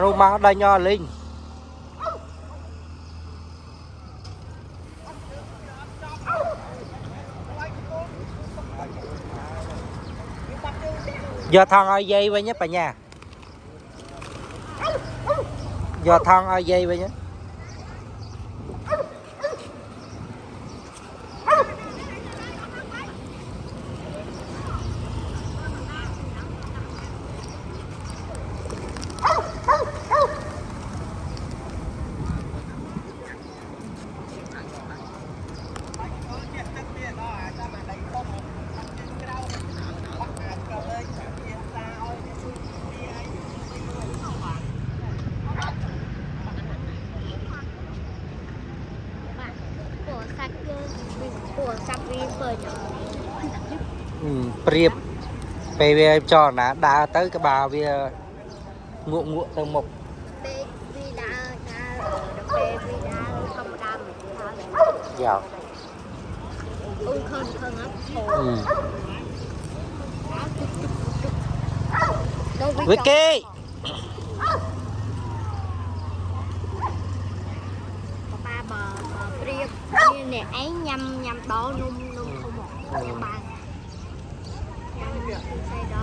nụ máu đây nho linh giờ thằng ai dây với nhé bà nhà giờ thằng ai dây với nhé của sắp đi phơi priệp về cho nó đã tới cái bà vì ngụm ngụm từ một vì đã vì đã không đam dạ không á Vicky ba bờ priệp như nè ấy nhâm đó nung không một ba